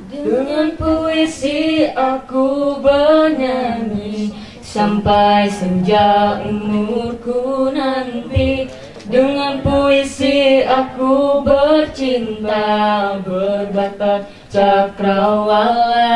Dengan puisi aku bernyanyi sampai senja umurku nanti. Dengan puisi aku bercinta berbatas cakrawala.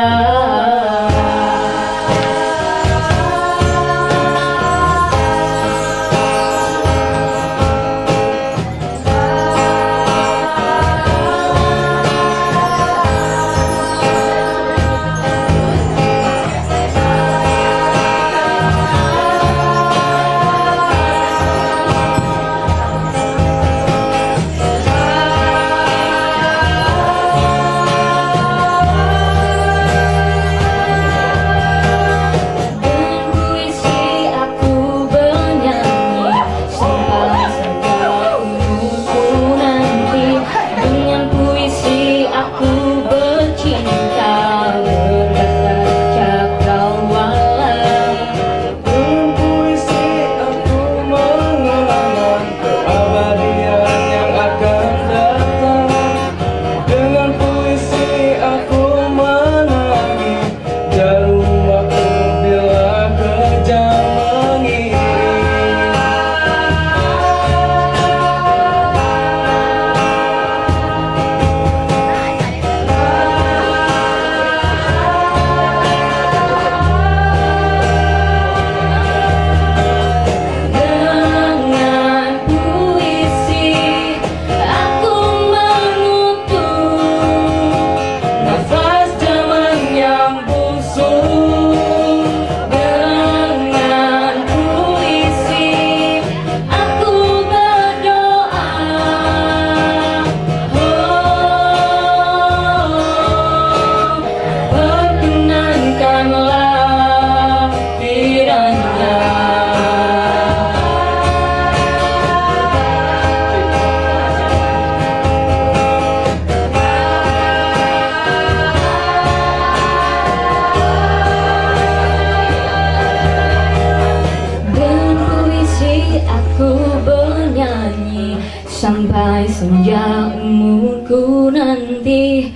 Sampai senja umurku nanti.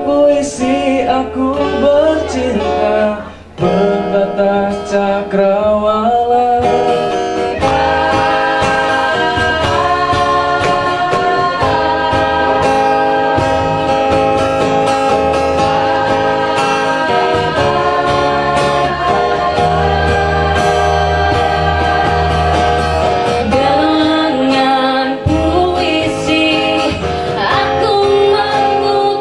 Puisi aku bercinta berbatas cakrawala. Dengan puisi aku mengutuk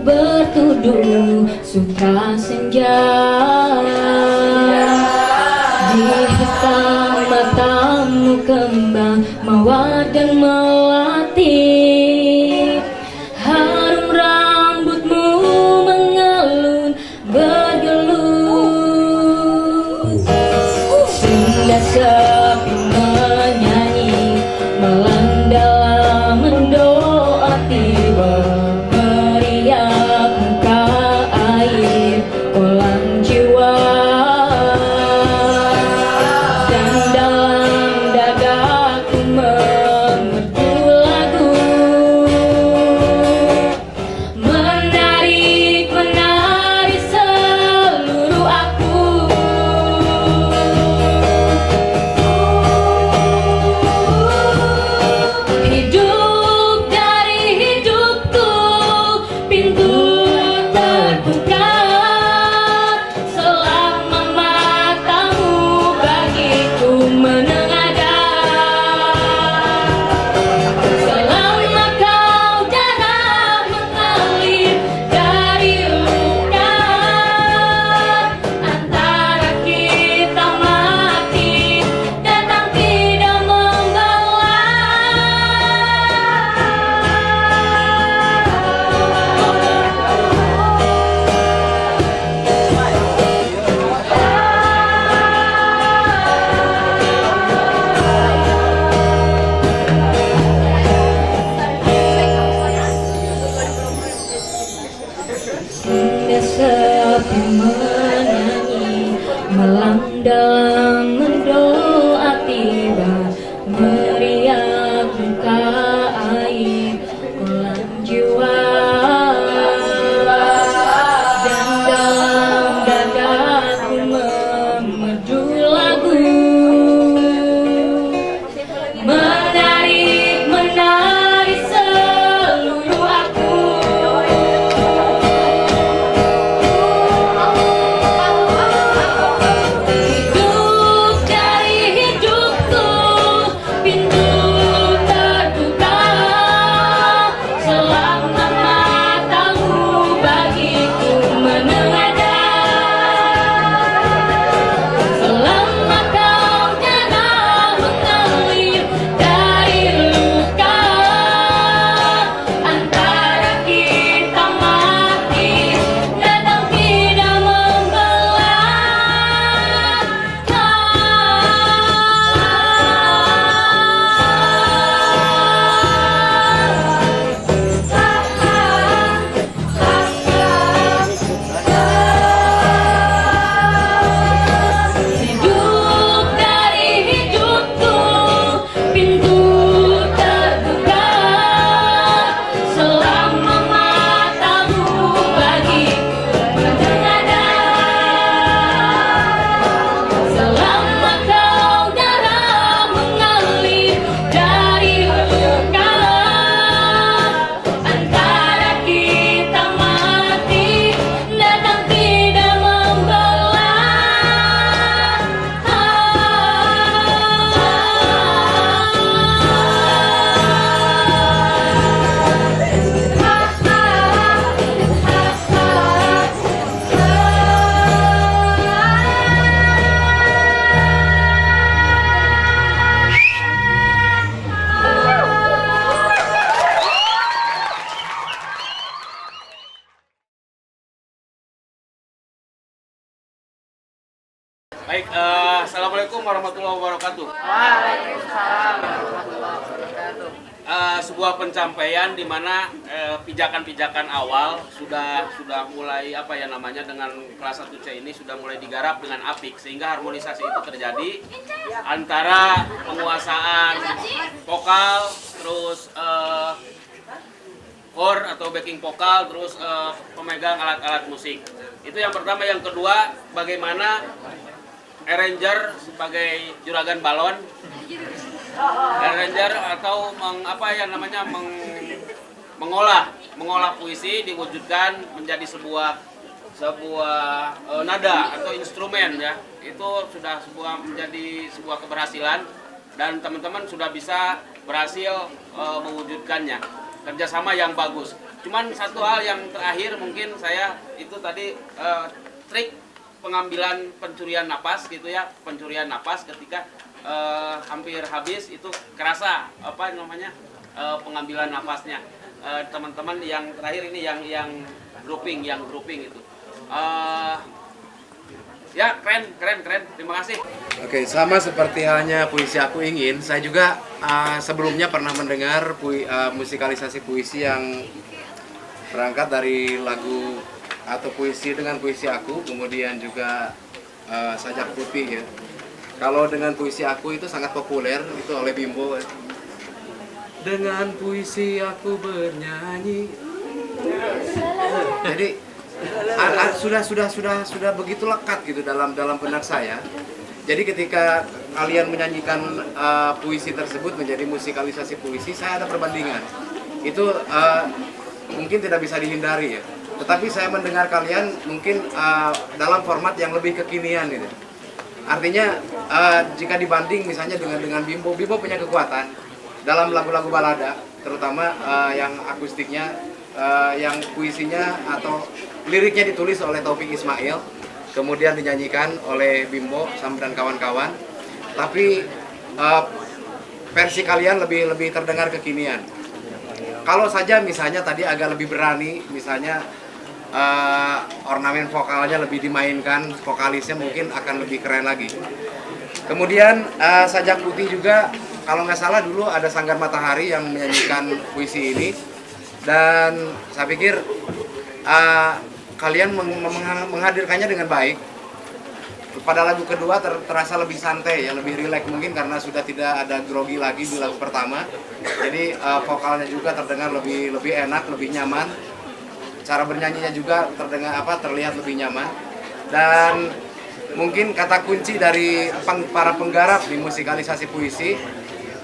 bertuduh sutra senja. Di hitam matamu kembang mawar dan melati, harum rambutmu mengalun bergelut. Sehingga sepi menyanyi melandala mendoa tiba, meriak muka air kolam jiwa. Dan dalam dadaku memerdu lagu, menarik seluruh aku. Hidup dari hidupku, pintu terbuka selama matamu bagiku menengadah. Selama kau darah mengalir dari luka, antara kita mati datang tidak membawa. Hingga sepi menyanyi melandang mendoa tiba, meriak muka air kolam jiwa. Dan dalam dadaku memerdu lagu, menarik seluruh aku. Hidup dari hidupku, pintu terbuka selama matamu bagiku menengadah. Selama kau darah mengalir dari luka, antara kita mati datang tidak membelah. Hidup dari hidupku, pintu terbuka selama matamu bagiku menengadah. Selama kau darah mengalir dari luka, antara kita mati datang tidak membelah. Baik, assalamualaikum warahmatullahi wabarakatuh. Sebuah pencapaian di mana pijakan-pijakan awal sudah mulai dengan kelas 1C ini sudah mulai digarap dengan apik, sehingga harmonisasi itu terjadi antara penguasaan vokal, terus core atau backing vokal, terus pemegang alat-alat musik. Itu yang pertama. Yang kedua, bagaimana arranger sebagai juragan balon, arranger atau mengolah puisi diwujudkan menjadi sebuah nada atau instrumen, ya. Itu sudah menjadi sebuah keberhasilan dan teman-teman sudah bisa berhasil mewujudkannya. Kerjasama yang bagus. Cuman satu hal yang terakhir mungkin saya itu tadi trik pengambilan pencurian napas gitu ya, pencurian napas ketika hampir habis itu kerasa apa namanya pengambilan napasnya. Teman-teman yang terakhir ini yang grouping itu. Ya keren. Terima kasih. Oke, sama seperti halnya puisi aku ingin, saya juga sebelumnya pernah mendengar musikalisasi puisi yang berangkat dari lagu atau puisi dengan puisi aku, kemudian juga Sajak Putih ya. Kalau dengan puisi aku itu sangat populer, itu oleh Bimbo. Ya. Dengan puisi aku bernyanyi. Jadi sudah begitu lekat gitu dalam benak saya. Jadi ketika kalian menyanyikan puisi tersebut menjadi musikalisasi puisi, saya ada perbandingan. Itu mungkin tidak bisa dihindari ya. Tetapi saya mendengar kalian mungkin dalam format yang lebih kekinian gitu. Artinya jika dibanding misalnya dengan Bimbo punya kekuatan dalam lagu-lagu balada, terutama yang akustiknya, yang puisinya atau liriknya ditulis oleh Taufik Ismail, kemudian dinyanyikan oleh Bimbo dan kawan-kawan. Tapi versi kalian lebih terdengar kekinian. Kalau saja misalnya tadi agak lebih berani, misalnya ornamen vokalnya lebih dimainkan, vokalisnya mungkin akan lebih keren lagi. Kemudian Sajak Putih juga, kalau nggak salah dulu ada Sanggar Matahari yang menyanyikan puisi ini. Dan saya pikir kalian menghadirkannya dengan baik. Pada lagu kedua terasa lebih santai, ya lebih rileks mungkin karena sudah tidak ada grogi lagi di lagu pertama. Jadi vokalnya juga terdengar lebih enak, lebih nyaman. Cara bernyanyinya juga terlihat lebih nyaman. Dan mungkin kata kunci dari para penggarap di musikalisasi puisi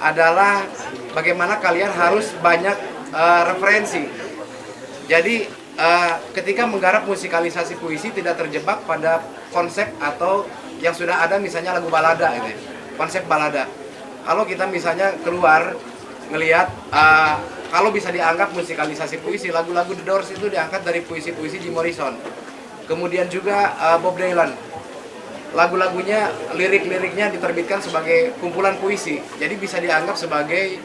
adalah bagaimana kalian harus banyak referensi. Jadi ketika menggarap musikalisasi puisi tidak terjebak pada konsep atau yang sudah ada, misalnya lagu balada gitu. Konsep balada. Kalau kita misalnya keluar ngelihat kalau bisa dianggap musikalisasi puisi, lagu-lagu The Doors itu diangkat dari puisi-puisi Jim Morrison. Kemudian juga Bob Dylan. Lagu-lagunya, lirik-liriknya diterbitkan sebagai kumpulan puisi. Jadi bisa dianggap sebagai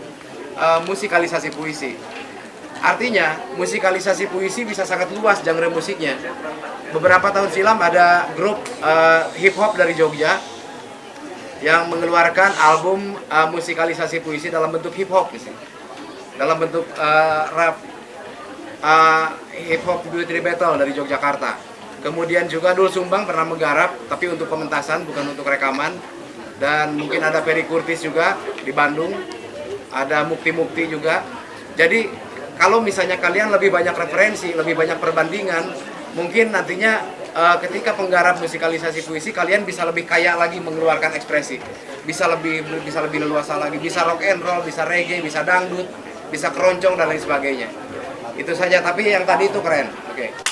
musikalisasi puisi. Artinya, musikalisasi puisi bisa sangat luas genre musiknya. Beberapa tahun silam ada grup hip hop dari Jogja yang mengeluarkan album musikalisasi puisi dalam bentuk hip hop, dalam bentuk rap hip hop duetry battle dari Yogyakarta. Kemudian juga Dul Sumbang pernah menggarap, tapi untuk pementasan bukan untuk rekaman. Dan mungkin ada Ferry Kurtis juga di Bandung, ada Mukti juga. Jadi kalau misalnya kalian lebih banyak referensi, lebih banyak perbandingan, mungkin nantinya ketika penggarap musikalisasi puisi kalian bisa lebih kaya lagi mengeluarkan ekspresi, bisa lebih leluasa lagi, bisa rock and roll, bisa reggae, bisa dangdut, bisa keroncong dan lain sebagainya. Itu saja, tapi yang tadi itu keren. Oke.